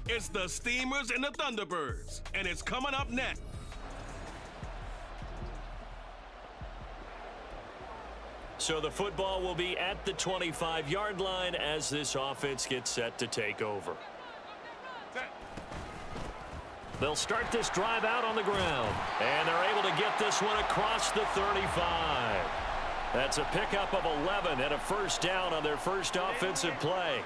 It's the Steamers and the Thunderbirds, and it's coming up next. So the football will be at the 25-yard line as this offense gets set to take over. They'll start this drive out on the ground, and they're able to get this one across the 35. That's a pickup of 11 and a first down on their first offensive play.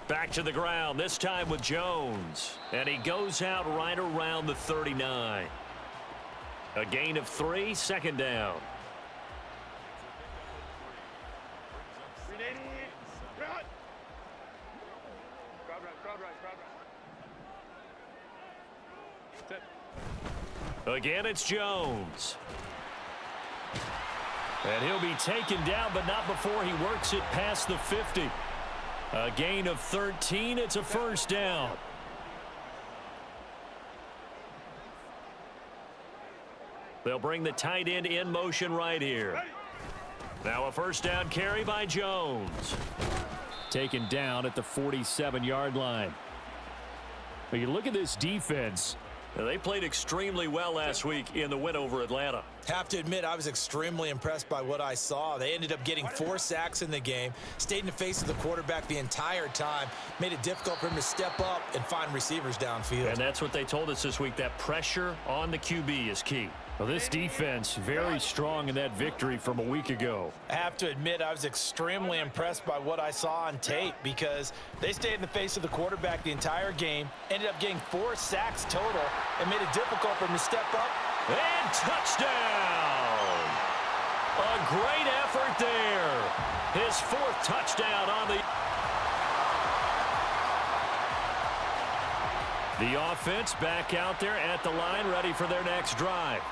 Back to the ground, this time with Jones. And he goes out right around the 39. A gain of 3, second down. Again, it's Jones. And he'll be taken down, but not before he works it past the 50. A gain of 13. It's a first down. They'll bring the tight end in motion right here. Now a first down carry by Jones. Taken down at the 47-yard line. But you look at this defense. They played extremely well last week in the win over Atlanta. Have to admit, I was extremely impressed by what I saw. They ended up getting 4 sacks in the game, stayed in the face of the quarterback the entire time, made it difficult for him to step up and find receivers downfield. And that's what they told us this week, that pressure on the QB is key. Well, this defense very strong in that victory from a week ago. I have to admit, I was extremely impressed by what I saw on tape because they stayed in the face of the quarterback the entire game, ended up getting 4 sacks total, and made it difficult for him to step up. And touchdown! A great effort there. His 4th touchdown on the offense back out there at the line, ready for their next drive.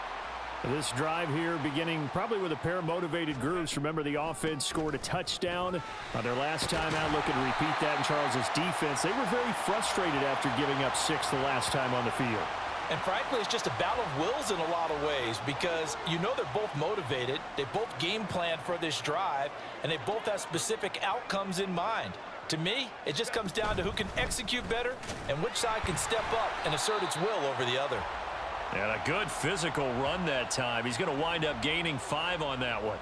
This drive here beginning probably with a pair of motivated groups. Remember, the offense scored a touchdown on their last time out. Looking to repeat that in Charles's defense. They were very frustrated after giving up 6 the last time on the field. And frankly, it's just a battle of wills in a lot of ways because you know they're both motivated. They both game planned for this drive, and they both have specific outcomes in mind. To me, it just comes down to who can execute better and which side can step up and assert its will over the other. And a good physical run that time. He's going to wind up gaining 5 on that one.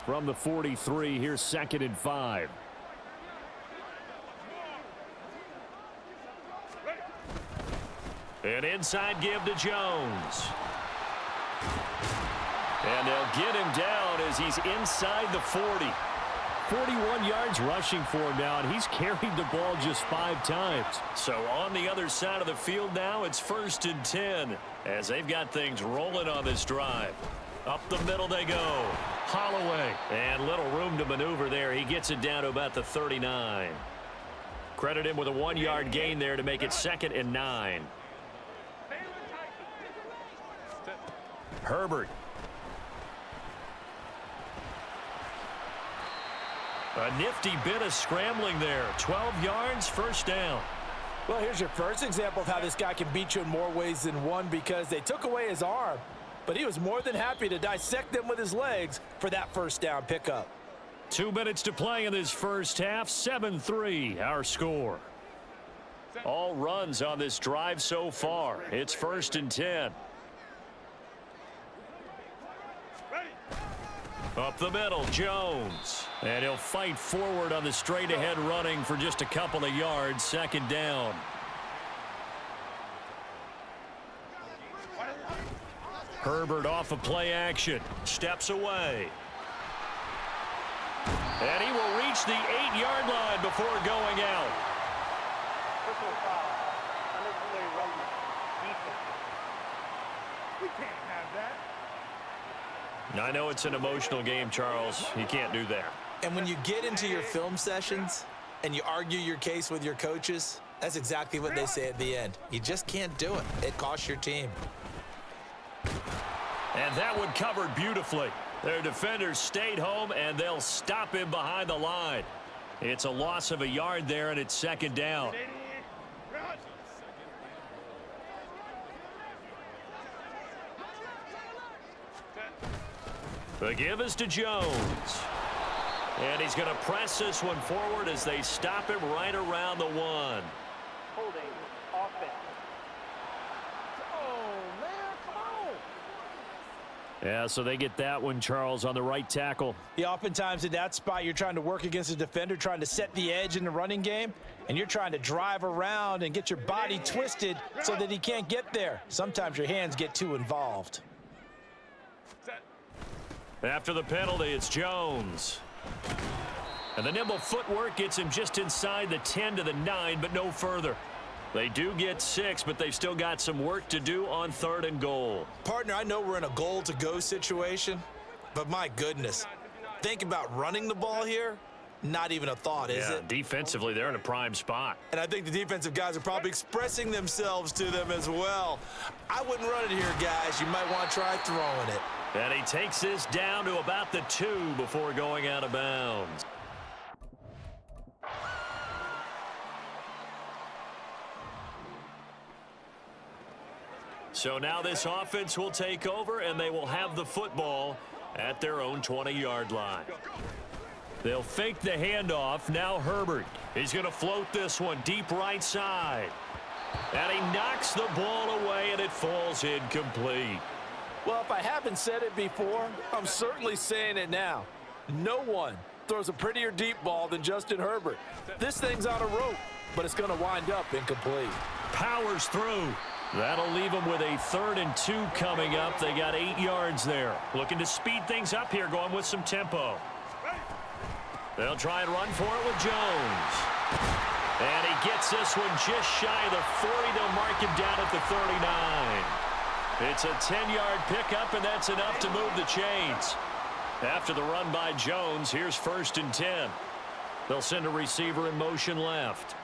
From the 43, here's 2nd and 5. An inside give to Jones. And they'll get him down as he's inside the 40. 41 yards rushing for him now, and he's carried the ball just 5 times. So on the other side of the field now, it's 1st and 10 as they've got things rolling on this drive. Up the middle they go. Holloway. And little room to maneuver there. He gets it down to about the 39. Credit him with a 1-yard gain there to make it 2nd and 9. Herbert. A nifty bit of scrambling there. 12 yards, first down. Well, here's your first example of how this guy can beat you in more ways than one because they took away his arm, but he was more than happy to dissect them with his legs for that first down pickup. 2 minutes to play in this first half. 7-3, our score. All runs on this drive so far. It's 1st and 10. Up the middle, Jones. And he'll fight forward on the straight-ahead running for just a couple of yards. 2nd down. Herbert off of play action. Steps away. And he will reach the 8-yard line before going out. We can't have that. I know it's an emotional game, Charles. You can't do that. And when you get into your film sessions and you argue your case with your coaches, that's exactly what they say at the end. You just can't do it. It costs your team. And that one covered beautifully. Their defenders stayed home, and they'll stop him behind the line. It's a loss of a yard there, and it's 2nd down. The give is to Jones. And he's going to press this one forward as they stop him right around the 1. Holding offense. Oh, man, come on. Yeah, so they get that one, Charles, on the right tackle. Yeah, oftentimes in that spot, you're trying to work against a defender, trying to set the edge in the running game, and you're trying to drive around and get your body twisted so that he can't get there. Sometimes your hands get too involved. After the penalty, it's Jones. And the nimble footwork gets him just inside the 10 to the 9, but no further. They do get 6, but they've still got some work to do on 3rd and goal. Partner, I know we're in a goal-to-go situation, but my goodness, think about running the ball here. Not even a thought, is it? Defensively, they're in a prime spot. And I think the defensive guys are probably expressing themselves to them as well. I wouldn't run it here, guys. You might want to try throwing it. And he takes this down to about the 2 before going out of bounds. So now this offense will take over, and they will have the football at their own 20-yard line. They'll fake the handoff. Now Herbert. He's going to float this one deep right side. And he knocks the ball away, and it falls incomplete. Well, if I haven't said it before, I'm certainly saying it now. No one throws a prettier deep ball than Justin Herbert. This thing's on a rope, but it's going to wind up incomplete. Powers through. That'll leave them with a 3rd and 2 coming up. They got 8 yards there. Looking to speed things up here, going with some tempo. They'll try and run for it with Jones. And he gets this one just shy of the 40. They'll mark him down at the 39. It's a 10-yard pickup, and that's enough to move the chains. After the run by Jones, here's 1st and 10. They'll send a receiver in motion left.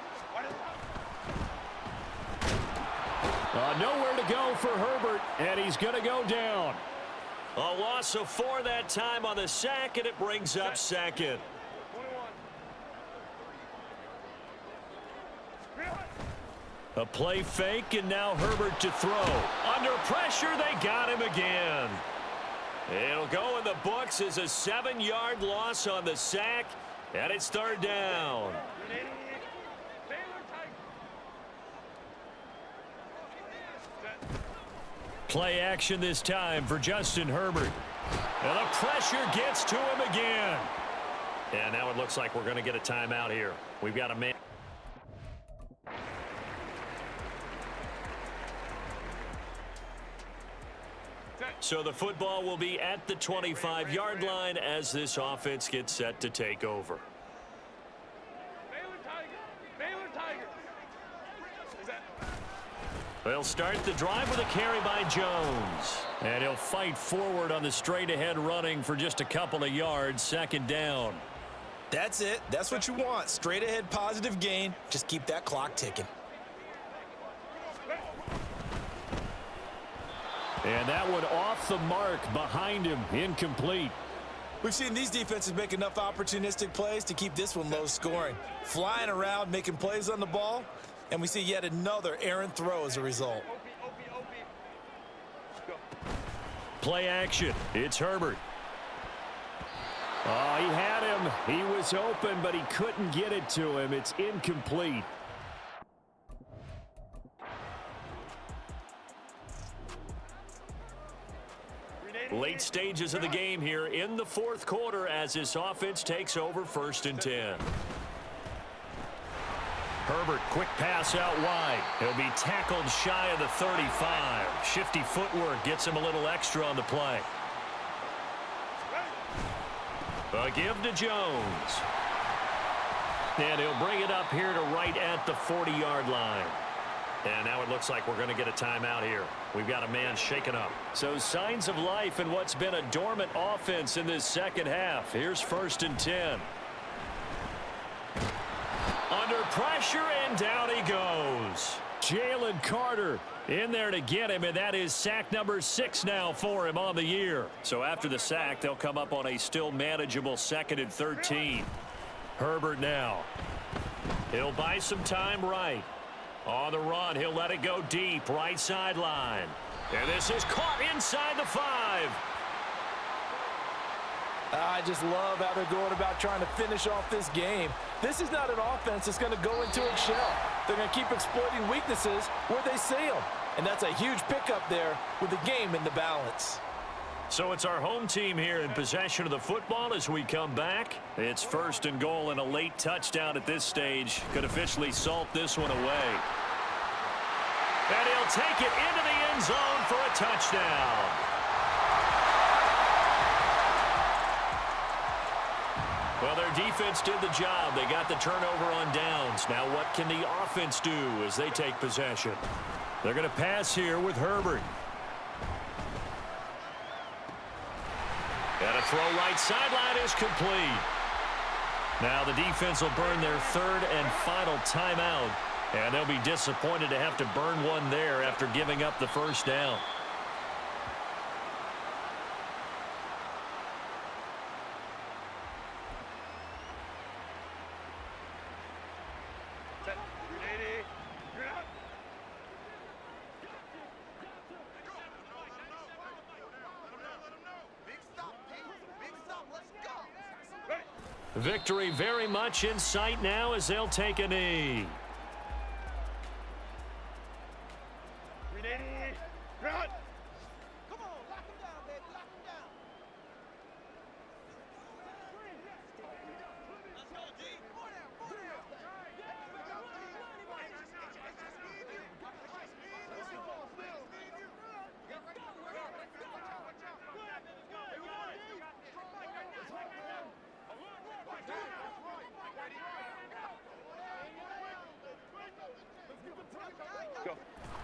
Nowhere to go for Herbert, and he's going to go down. A loss of 4 that time on the sack, and it brings up 2nd. A play fake, and now Herbert to throw. Under pressure, they got him again. It'll go in the books as a 7-yard loss on the sack, and it's 3rd down. Play action this time for Justin Herbert. And the pressure gets to him again. And now it looks like we're going to get a timeout here. We've got a man. So the football will be at the 25-yard line as this offense gets set to take over. They'll start the drive with a carry by Jones. And he'll fight forward on the straight-ahead running for just a couple of yards. 2nd down. That's it. That's what you want. Straight-ahead positive gain. Just keep that clock ticking. And that one off the mark behind him. Incomplete. We've seen these defenses make enough opportunistic plays to keep this one low scoring. Flying around, making plays on the ball. And we see yet another errant throw as a result. Play action. It's Herbert. Oh, he had him. He was open, but he couldn't get it to him. It's incomplete. Late stages of the game here in the 4th quarter as this offense takes over 1st and 10. Herbert, quick pass out wide. He'll be tackled shy of the 35. Shifty footwork gets him a little extra on the play. A give to Jones. And he'll bring it up here to right at the 40-yard line. And now it looks like we're going to get a timeout here. We've got a man shaken up. So signs of life in what's been a dormant offense in this 2nd half. Here's 1st and 10. Under pressure, and down he goes. Jalen Carter in there to get him, and that is sack number 6 now for him on the year. So after the sack, they'll come up on a still manageable 2nd and 13. Herbert now. He'll buy some time right. On the run, he'll let it go deep, right sideline. And this is caught inside the 5. I just love how they're going about trying to finish off this game. This is not an offense that's going to go into its shell. They're going to keep exploiting weaknesses where they see them. And that's a huge pickup there with the game in the balance. So it's our home team here in possession of the football as we come back. It's 1st and goal, and a late touchdown at this stage could officially salt this one away. And he'll take it into the end zone for a touchdown. Well, their defense did the job. They got the turnover on downs. Now what can the offense do as they take possession? They're going to pass here with Herbert. And a throw right sideline is complete. Now the defense will burn their 3rd and final timeout. And they'll be disappointed to have to burn one there after giving up the 1st down. Victory very much in sight now as they'll take a knee.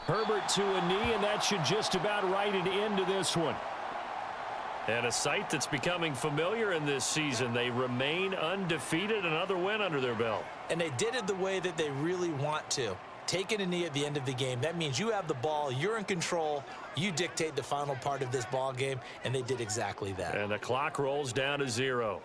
Herbert to a knee, and that should just about write it into this one. And a sight that's becoming familiar in this season. They remain undefeated, another win under their belt. And they did it the way that they really want to. Taking a knee at the end of the game, that means you have the ball, you're in control, you dictate the final part of this ball game, and they did exactly that. And the clock rolls down to 0.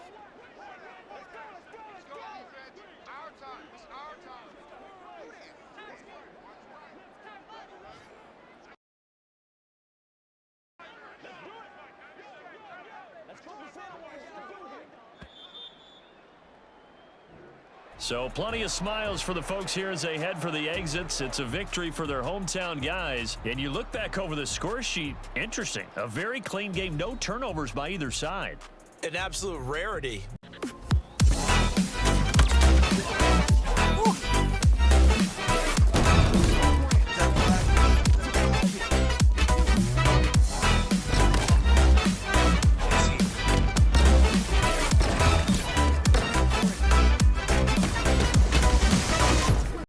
So plenty of smiles for the folks here as they head for the exits. It's a victory for their hometown guys. And you look back over the score sheet, interesting. A very clean game, no turnovers by either side. An absolute rarity